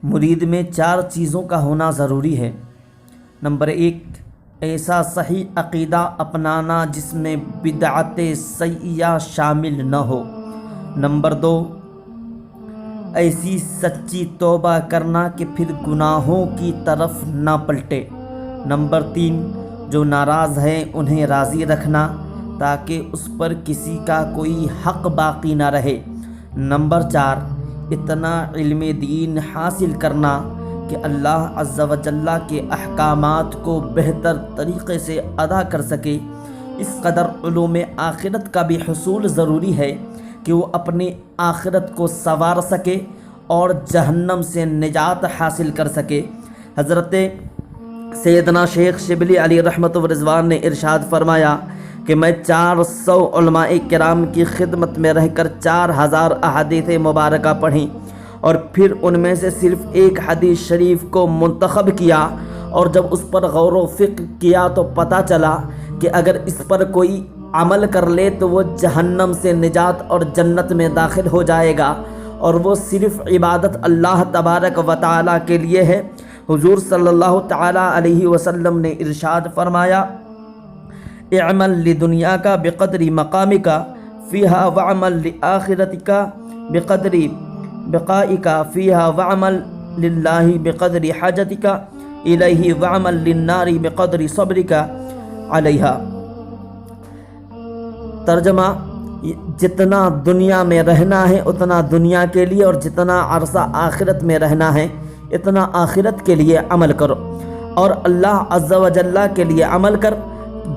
مرید میں 4 چیزوں کا ہونا ضروری ہے۔ نمبر 1، ایسا صحیح عقیدہ اپنانا جس میں بدعت سیئہ شامل نہ ہو۔ نمبر 2، ایسی سچی توبہ کرنا کہ پھر گناہوں کی طرف نہ پلٹے۔ نمبر 3، جو ناراض ہیں انہیں راضی رکھنا تاکہ اس پر کسی کا کوئی حق باقی نہ رہے۔ نمبر 4، اتنا علم دین حاصل کرنا کہ اللہ عز و جل کے احکامات کو بہتر طریقے سے ادا کر سکے۔ اس قدر علوم آخرت کا بھی حصول ضروری ہے کہ وہ اپنی آخرت کو سنوار سکے اور جہنم سے نجات حاصل کر سکے۔ حضرت سیدنا شیخ شبلی علی رحمت و رضوان نے ارشاد فرمایا کہ میں 400 علماء کرام کی خدمت میں رہ کر 4000 احادیث مبارکہ پڑھیں اور پھر ان میں سے صرف ایک حدیث شریف کو منتخب کیا، اور جب اس پر غور و فکر کیا تو پتہ چلا کہ اگر اس پر کوئی عمل کر لے تو وہ جہنم سے نجات اور جنت میں داخل ہو جائے گا، اور وہ صرف عبادت اللہ تبارک و تعالیٰ کے لیے ہے۔ حضور صلی اللہ تعالیٰ علیہ وسلم نے ارشاد فرمایا، اعمل لدنیاک بقدر مقامک فیہا وعمل لآخرتک بقدر بقائک فیہا وعمل للہ بقدر حاجتک الیہ وعمل للنار بقدر صبرک علیہا۔ ترجمہ، جتنا دنیا میں رہنا ہے اتنا دنیا کے لیے، اور جتنا عرصہ آخرت میں رہنا ہے اتنا آخرت کے لیے عمل کرو، اور اللہ عز و جل کے لیے عمل کر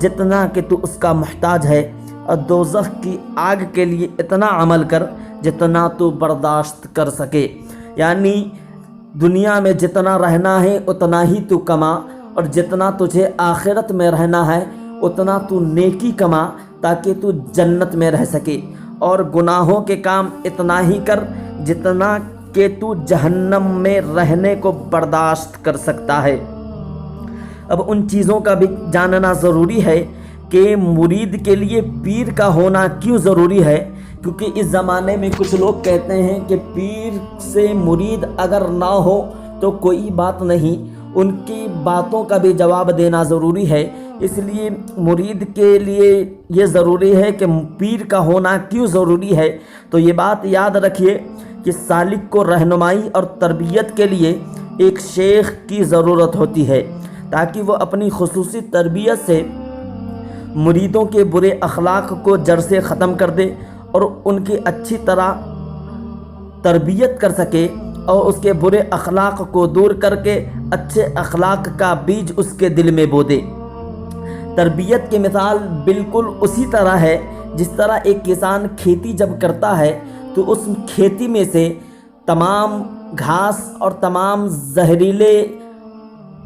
جتنا کہ تو اس کا محتاج ہے، اور دوزخ کی آگ کے لیے اتنا عمل کر جتنا تو برداشت کر سکے۔ یعنی دنیا میں جتنا رہنا ہے اتنا ہی تو کما، اور جتنا تجھے آخرت میں رہنا ہے اتنا تو نیکی کما تاکہ تو جنت میں رہ سکے، اور گناہوں کے کام اتنا ہی کر جتنا کہ تو جہنم میں رہنے کو برداشت کر سکتا ہے۔ اب ان چیزوں کا بھی جاننا ضروری ہے کہ مرید کے لیے پیر کا ہونا کیوں ضروری ہے، کیونکہ اس زمانے میں کچھ لوگ کہتے ہیں کہ پیر سے مرید اگر نہ ہو تو کوئی بات نہیں، ان کی باتوں کا بھی جواب دینا ضروری ہے۔ اس لیے مرید کے لیے یہ ضروری ہے کہ پیر کا ہونا کیوں ضروری ہے، تو یہ بات یاد رکھیے کہ سالک کو رہنمائی اور تربیت کے لیے ایک شیخ کی ضرورت ہوتی ہے، تاکہ وہ اپنی خصوصی تربیت سے مریدوں کے برے اخلاق کو جڑ سے ختم کر دے اور ان کی اچھی طرح تربیت کر سکے، اور اس کے برے اخلاق کو دور کر کے اچھے اخلاق کا بیج اس کے دل میں بو دے۔ تربیت کی مثال بالکل اسی طرح ہے جس طرح ایک کسان کھیتی جب کرتا ہے تو اس کھیتی میں سے تمام گھاس اور تمام زہریلے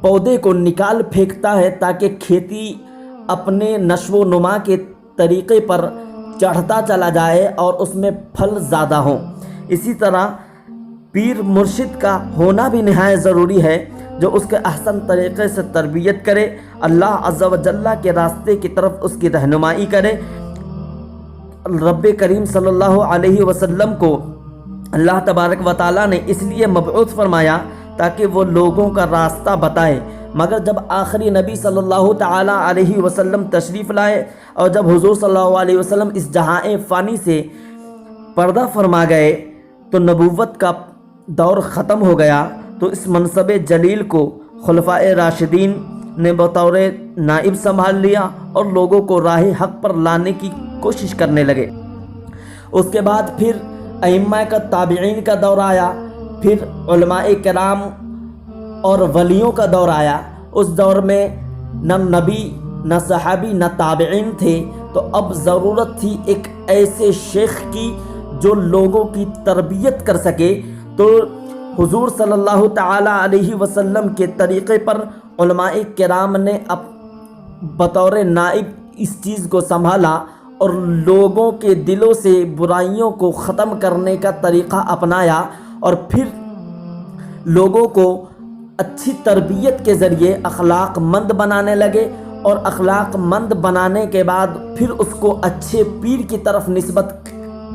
پودے کو نکال پھینکتا ہے تاکہ کھیتی اپنے نشو و نما کے طریقے پر چڑھتا چلا جائے اور اس میں پھل زیادہ ہوں۔ اسی طرح پیر مرشد کا ہونا بھی نہایت ضروری ہے، جو اس کے احسن طریقے سے تربیت کرے، اللہ عز و جل کے راستے کی طرف اس کی رہنمائی کرے۔ رب کریم صلی اللہ علیہ وسلم کو اللہ تبارک و تعالیٰ نے اس لیے مبعوث فرمایا تاکہ وہ لوگوں کا راستہ بتائے، مگر جب آخری نبی صلی اللہ تعالیٰ علیہ وسلم تشریف لائے اور جب حضور صلی اللہ علیہ وسلم اس جہاں فانی سے پردہ فرما گئے تو نبوت کا دور ختم ہو گیا، تو اس منصب جلیل کو خلفائے راشدین نے بطور نائب سنبھال لیا اور لوگوں کو راہ حق پر لانے کی کوشش کرنے لگے۔ اس کے بعد پھر ائمہ کا تابعین کا دور آیا، پھر علماء کرام اور ولیوں کا دور آیا۔ اس دور میں نہ نبی نہ صحابی نہ تابعین تھے، تو اب ضرورت تھی ایک ایسے شیخ کی جو لوگوں کی تربیت کر سکے۔ تو حضور صلی اللہ تعالیٰ علیہ وسلم کے طریقے پر علماء کرام نے اب بطور نائب اس چیز کو سنبھالا اور لوگوں کے دلوں سے برائیوں کو ختم کرنے کا طریقہ اپنایا، اور پھر لوگوں کو اچھی تربیت کے ذریعے اخلاق مند بنانے لگے، اور اخلاق مند بنانے کے بعد پھر اس کو اچھے پیر کی طرف نسبت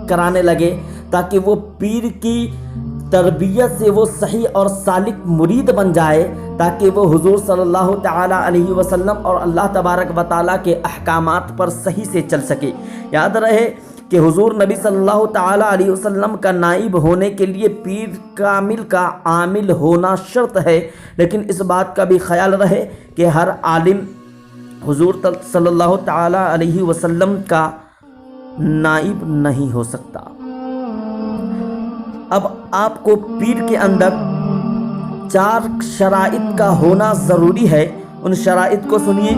کرانے لگے، تاکہ وہ پیر کی تربیت سے وہ صحیح اور سالک مرید بن جائے، تاکہ وہ حضور صلی اللہ تعالیٰ علیہ وسلم اور اللہ تبارک و تعالیٰ کے احکامات پر صحیح سے چل سکے۔ یاد رہے کہ حضور نبی صلی اللہ تعالیٰ علیہ وسلم کا نائب ہونے کے لیے پیر کامل کا عامل ہونا شرط ہے، لیکن اس بات کا بھی خیال رہے کہ ہر عالم حضور صلی اللہ تعالیٰ علیہ وسلم کا نائب نہیں ہو سکتا۔ اب آپ کو پیر کے اندر 4 شرائط کا ہونا ضروری ہے۔ ان شرائط کو سنیے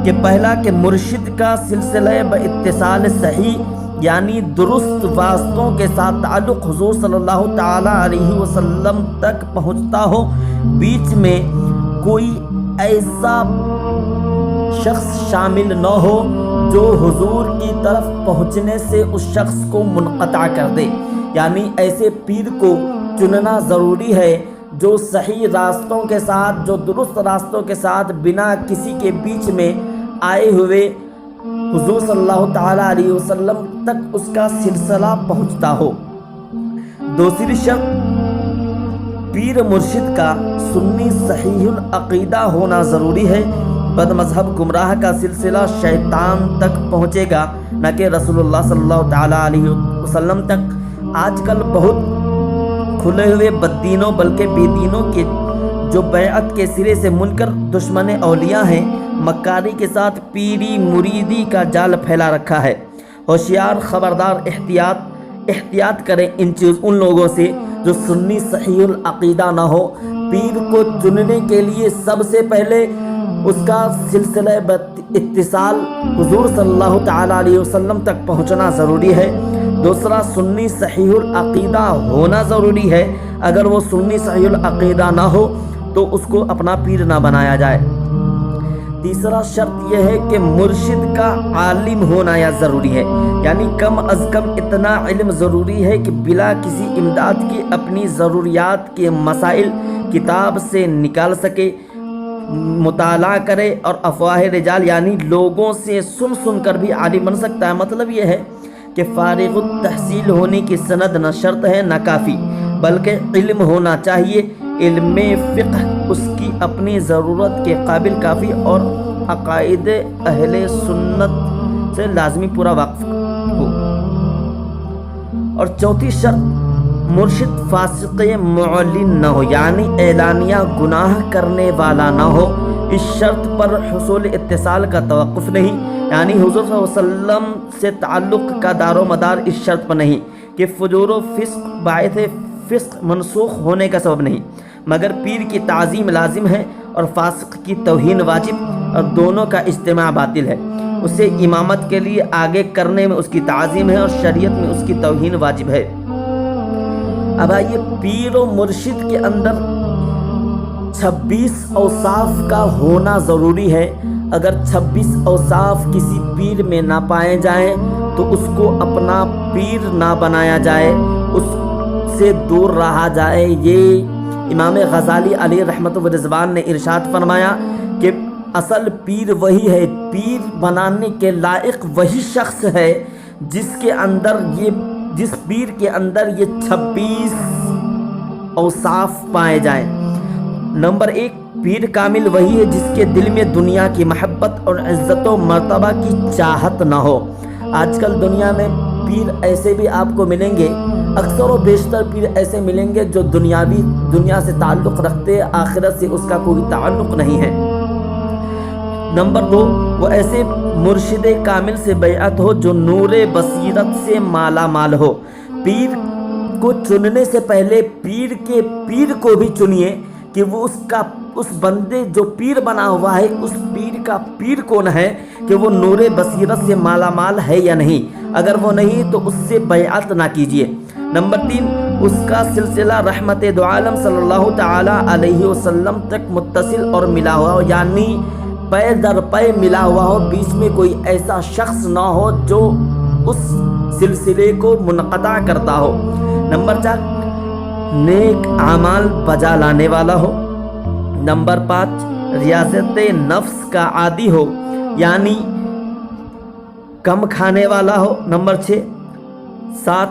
کہ پہلا کہ مرشد کا سلسلہ باتصال صحیح، یعنی درست واسطوں کے ساتھ تعلق حضور صلی اللہ تعالیٰ علیہ وسلم تک پہنچتا ہو، بیچ میں کوئی ایسا شخص شامل نہ ہو جو حضور کی طرف پہنچنے سے اس شخص کو منقطع کر دے۔ یعنی ایسے پیر کو چننا ضروری ہے جو صحیح راستوں کے ساتھ، جو درست راستوں کے ساتھ بنا کسی کے بیچ میں آئے ہوئے حضور صلی اللہ تعالیٰ علیہ وسلم تک اس کا سلسلہ پہنچتا ہو۔ دوسری شرط، پیر مرشد کا سنی صحیح العقیدہ ہونا ضروری ہے۔ بد مذہب گمراہ کا سلسلہ شیطان تک پہنچے گا، نہ کہ رسول اللہ صلی اللہ تعالیٰ علیہ وسلم تک۔ آج کل بہت کھلے ہوئے بددینوں بلکہ بے دینوں کے جو بیعت کے سرے سے منکر دشمن اولیاء ہیں، مکاری کے ساتھ پیری مریدی کا جال پھیلا رکھا ہے۔ ہوشیار، خبردار، احتیاط کریں ان لوگوں سے جو سنی صحیح العقیدہ نہ ہو۔ پیر کو چننے کے لیے سب سے پہلے اس کا سلسلہ اتصال حضور صلی اللہ تعالیٰ علیہ وسلم تک پہنچنا ضروری ہے۔ دوسرا، سنی صحیح العقیدہ ہونا ضروری ہے۔ اگر وہ سنی صحیح العقیدہ نہ ہو تو اس کو اپنا پیر نہ بنایا جائے۔ تیسرا شرط یہ ہے کہ مرشد کا عالم ہونا یا ضروری ہے، یعنی کم از کم اتنا علم ضروری ہے کہ بلا کسی امداد کی اپنی ضروریات کے مسائل کتاب سے نکال سکے، مطالعہ کرے اور افواہ رجال یعنی لوگوں سے سن کر بھی عالم بن سکتا ہے۔ مطلب یہ ہے کہ فارغ التحصیل ہونے کی سند نہ شرط ہے نہ کافی، بلکہ علم ہونا چاہیے۔ علم فقہ اس کی اپنی ضرورت کے قابل کافی اور عقائد اہل سنت سے لازمی پورا واقف ہو۔ اور چوتھی شرط، مرشد فاسق معلن نہ ہو، یعنی اعلانیہ گناہ کرنے والا نہ ہو۔ اس شرط پر حصول اتصال کا توقف نہیں، یعنی حضور صلی اللہ علیہ وسلم سے تعلق کا دار و مدار اس شرط پر نہیں کہ فجور و فسق باعث فسق منسوخ ہونے کا سبب نہیں، مگر پیر کی تعظیم لازم ہے اور فاسق کی توہین واجب، اور دونوں کا اجتماع باطل ہے۔ اسے امامت کے لیے آگے کرنے میں اس کی تعظیم ہے اور شریعت میں اس کی توہین واجب ہے۔ اب آئیے، پیر و مرشد کے اندر 26 اوصاف کا ہونا ضروری ہے۔ اگر 26 اوصاف کسی پیر میں نہ پائے جائیں تو اس کو اپنا پیر نہ بنایا جائے، اس سے دور رہا جائے۔ یہ امام غزالی علیہ رحمت و رضوان نے ارشاد فرمایا کہ اصل پیر وہی ہے، پیر بنانے کے لائق وہی شخص ہے جس پیر کے اندر یہ 26 اوصاف پائے جائیں۔ نمبر 1، پیر کامل وہی ہے جس کے دل میں دنیا کی محبت اور عزت و مرتبہ کی چاہت نہ ہو۔ آج کل دنیا میں پیر ایسے بھی آپ کو ملیں گے، اکثر و بیشتر پیر ایسے ملیں گے جو دنیا سے تعلق رکھتے، آخرت سے اس کا کوئی تعلق نہیں ہے۔ نمبر 2، وہ ایسے مرشد کامل سے بیعت ہو جو نور بصیرت سے مالا مال ہو۔ پیر کو چننے سے پہلے پیر کو بھی چنیے کہ وہ اس بندے جو پیر بنا ہوا ہے، اس پیر کا پیر کون ہے، کہ وہ نور بصیرت سے مالا مال ہے یا نہیں۔ اگر وہ نہیں تو اس سے بیعت نہ کیجیے۔ نمبر 3، اس کا سلسلہ رحمت دو عالم صلی اللہ تعالی علیہ وسلم تک متصل اور ملا ہوا ہو، یعنی پے در پے ملا ہوا ہو، بیچ میں کوئی ایسا شخص نہ ہو جو اس سلسلے کو منقطع کرتا ہو۔ نمبر 4، نیک اعمال بجا لانے والا ہو۔ نمبر 5، ریاضت نفس کا عادی ہو، یعنی کم کھانے والا ہو۔ نمبر 6، 7،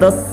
10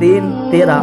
13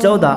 14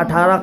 18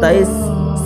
23